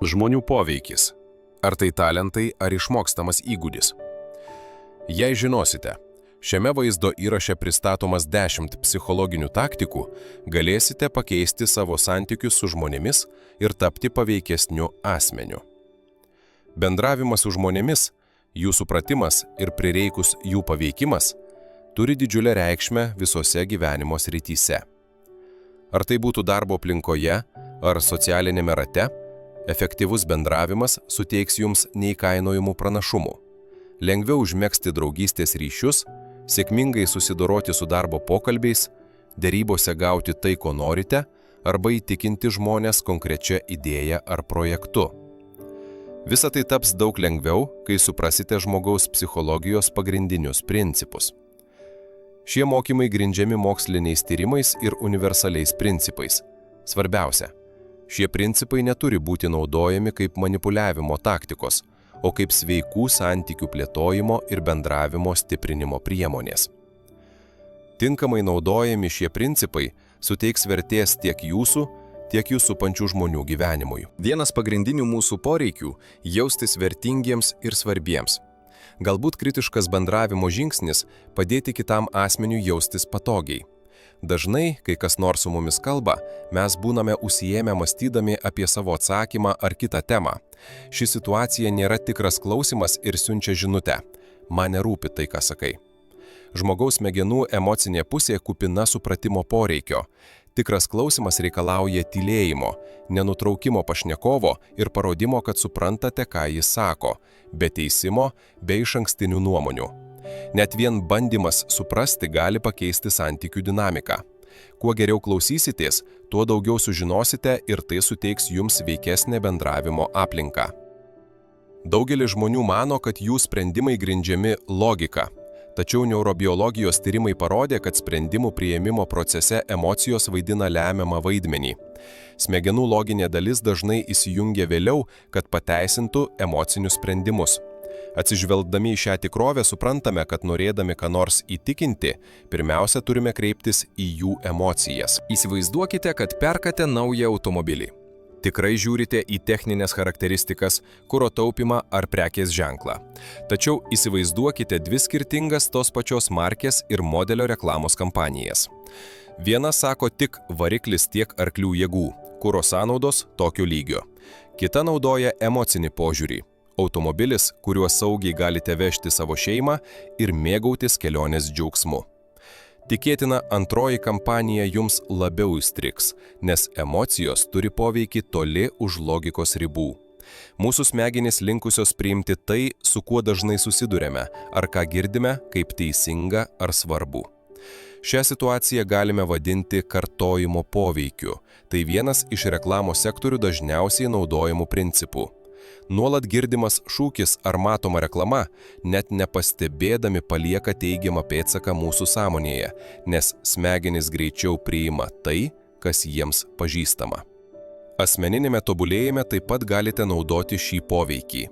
Žmonių poveikis. Ar tai talentai, ar išmokstamas įgūdis? Jei žinosite, šiame vaizdo įraše pristatomas 10 psichologinių taktikų, galėsite pakeisti savo santykius su žmonėmis ir tapti paveikesniu asmeniu. Bendravimas su žmonėmis, jų supratimas ir prireikus jų paveikimas turi didžiulę reikšmę visose gyvenimo srityse. Ar tai būtų darbo aplinkoje, ar socialinėme rate, efektyvus bendravimas suteiks jums neįkainojamų pranašumų. Lengviau užmegzti draugystės ryšius, sėkmingai susidoroti su darbo pokalbiais, derybose gauti tai, ko norite, arba įtikinti žmonės konkrečia idėja ar projektu. Visa tai taps daug lengviau, kai suprasite žmogaus psichologijos pagrindinius principus. Šie mokymai grindžiami moksliniais tyrimais ir universaliais principais. Svarbiausia, šie principai neturi būti naudojami kaip manipuliavimo taktikos, o kaip sveikų santykių plėtojimo ir bendravimo stiprinimo priemonės. Tinkamai naudojami šie principai suteiks vertės tiek jūsų supančių žmonių gyvenimui. Vienas pagrindinių mūsų poreikių – jaustis vertingiems ir svarbiems. Galbūt kritiškas bendravimo žingsnis – padėti kitam asmeniui jaustis patogiai. Dažnai, kai kas nors su mumis kalba, mes būname užsiėmę mąstydami apie savo atsakymą ar kitą temą. Ši situacija nėra tikras klausimas ir siunčia žinutę. Man nerūpi tai, ką sakai. Žmogaus smegenų emocinė pusė kupina supratimo poreikio. Tikras klausimas reikalauja tylėjimo, nenutraukimo pašnekovo ir parodimo, kad suprantate, ką jis sako, be teisimo, be išankstinių nuomonių. Net vien bandymas suprasti gali pakeisti santykių dinamiką. Kuo geriau klausysitės, tuo daugiau sužinosite ir tai suteiks jums veikesnę bendravimo aplinką. Daugelis žmonių mano, kad jų sprendimai grindžiami logika. Tačiau neurobiologijos tyrimai parodė, kad sprendimų priėmimo procese emocijos vaidina lemiamą vaidmenį. Smegenų loginė dalis dažnai įsijungia vėliau, kad pateisintų emocinius sprendimus. Atsižvelgdami į šią tikrovę suprantame, kad norėdami ką nors įtikinti, pirmiausia turime kreiptis į jų emocijas. Įsivaizduokite, kad perkate naują automobilį. Tikrai žiūrite į techninės charakteristikas, kuro taupymą ar prekės ženklą. Tačiau įsivaizduokite dvi skirtingas tos pačios markės ir modelio reklamos kampanijas. Viena sako tik variklis tiek arklių jėgų, kuro sąnaudos tokio lygio. Kita naudoja emocinį požiūrį. Automobilis, kuriuo saugiai galite vežti savo šeimą ir mėgautis kelionės džiaugsmu. Tikėtina, antroji kampanija jums labiau įstrigs, nes emocijos turi poveikį toli už logikos ribų. Mūsų smegenys linkusios priimti tai, su kuo dažnai susiduriame, ar ką girdime, kaip teisinga ar svarbu. Šią situaciją galime vadinti kartojimo poveikiu. Tai vienas iš reklamos sektorių dažniausiai naudojamų principų. Nuolat girdimas šūkis ar matoma reklama, net nepastebėdami palieka teigiamą pėdsaką mūsų sąmonėje, nes smegenys greičiau priima tai, kas jiems pažįstama. Asmeninėme tobulėjime taip pat galite naudoti šį poveikį.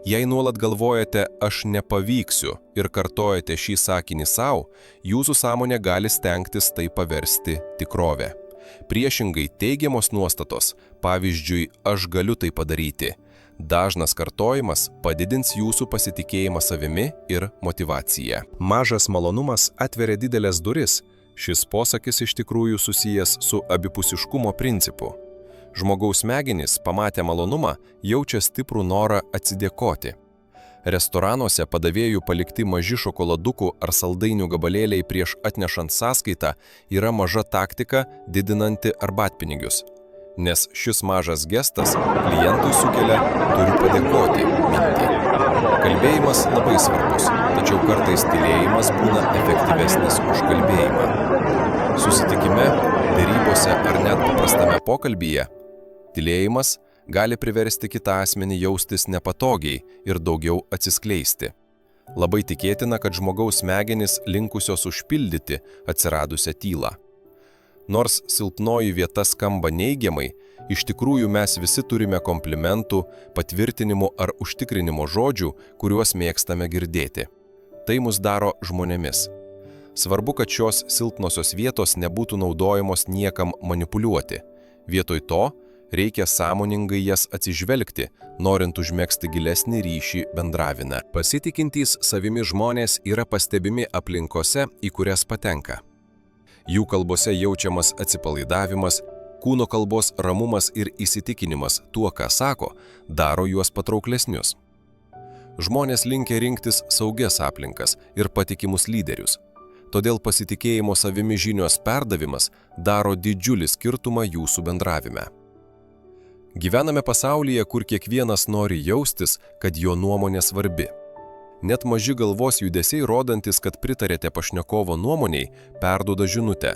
Jei nuolat galvojate, aš nepavyksiu ir kartojate šį sakinį savo, jūsų sąmonė gali stengtis tai paversti tikrove. Priešingai teigiamos nuostatos, pavyzdžiui, aš galiu tai padaryti, dažnas kartojimas padidins jūsų pasitikėjimą savimi ir motyvaciją. Mažas malonumas atveria didelės duris. Šis posakis iš tikrųjų susijęs su abipusiškumo principu. Žmogaus smegenys, pamatę malonumą, jaučia stiprų norą atsidėkoti. Restoranuose padavėjų palikti maži šokoladukų ar saldainių gabalėliai prieš atnešant sąskaitą yra maža taktika didinanti arbatpinigius. Nes šis mažas gestas klientui sukelia turiu padėkoti mintį. Kalbėjimas labai svarbus, tačiau kartais tylėjimas būna efektyvesnis už kalbėjimą. Susitikime, derybose ar net paprastame pokalbyje, tylėjimas gali priversti kitą asmenį jaustis nepatogiai ir daugiau atsiskleisti. Labai tikėtina, kad žmogaus smegenys linkusios užpildyti atsiradusią tylą. Nors silpnoji vieta skamba neigiamai, iš tikrųjų mes visi turime komplimentų, patvirtinimų ar užtikrinimo žodžių, kuriuos mėgstame girdėti. Tai mus daro žmonėmis. Svarbu, kad šios silpnosios vietos nebūtų naudojamos niekam manipuliuoti. Vietoj to Reikia sąmoningai jas atsižvelgti, norint užmegzti gilesnį ryšį bendravime. Pasitikintys savimi žmonės yra pastebimi aplinkose, į kurias patenka. Jų kalbose jaučiamas atsipalaidavimas, kūno kalbos ramumas ir įsitikinimas tuo, ką sako, daro juos patrauklesnius. Žmonės linkę rinktis saugias aplinkas ir patikimus lyderius. Todėl pasitikėjimo savimi žinios perdavimas daro didžiulį skirtumą jūsų bendravime. Gyvename pasaulyje, kur kiekvienas nori jaustis, kad jo nuomonė svarbi. Net maži galvos judesiai rodantis, kad pritarėte pašnekovo nuomoniai, perduoda žinutę: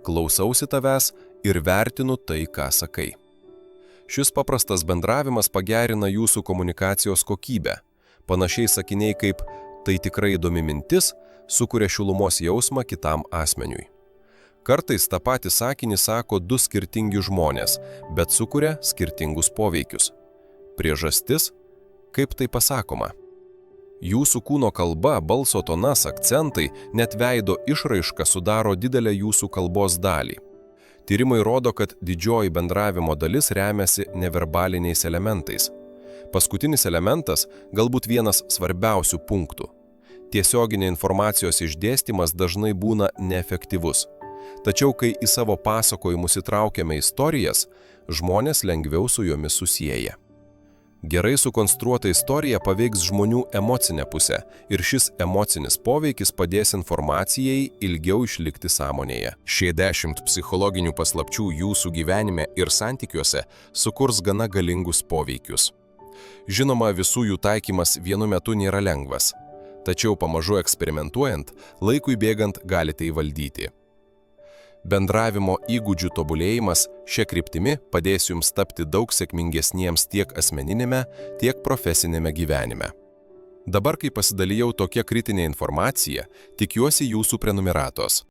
klausausi tavęs ir vertinu tai, ką sakai. Šis paprastas bendravimas pagerina jūsų komunikacijos kokybę. Panašiai sakiniai kaip "tai tikrai įdomi mintis" sukuria šilumos jausmą kitam asmeniui. Kartais tą patį sakinį sako du skirtingi žmonės, bet sukuria skirtingus poveikius. Priežastis? Kaip tai pasakoma? Jūsų kūno kalba, balso tonas, akcentai, net veido išraiška sudaro didelę jūsų kalbos dalį. Tyrimai rodo, kad didžioji bendravimo dalis remiasi neverbaliniais elementais. Paskutinis elementas galbūt vienas svarbiausių punktų. Tiesioginė informacijos išdėstymas dažnai būna neefektyvus. Tačiau, kai į savo pasakojimus įtraukiame istorijas, žmonės lengviau su jomis susieja. Gerai sukonstruota istorija paveiks žmonių emocinę pusę ir šis emocinis poveikis padės informacijai ilgiau išlikti sąmonėje. Šie 10 psichologinių paslapčių jūsų gyvenime ir santykiuose sukurs gana galingus poveikius. Žinoma, visų jų taikymas vienu metu nėra lengvas, tačiau pamažu eksperimentuojant, laikui bėgant galite įvaldyti. Bendravimo įgūdžių tobulėjimas šia kryptimi padės jums tapti daug sėkmingesniems tiek asmeninėme, tiek profesinėme gyvenime. Dabar, kai pasidalijau tokia kritinė informacija, tikiuosi jūsų prenumeratos.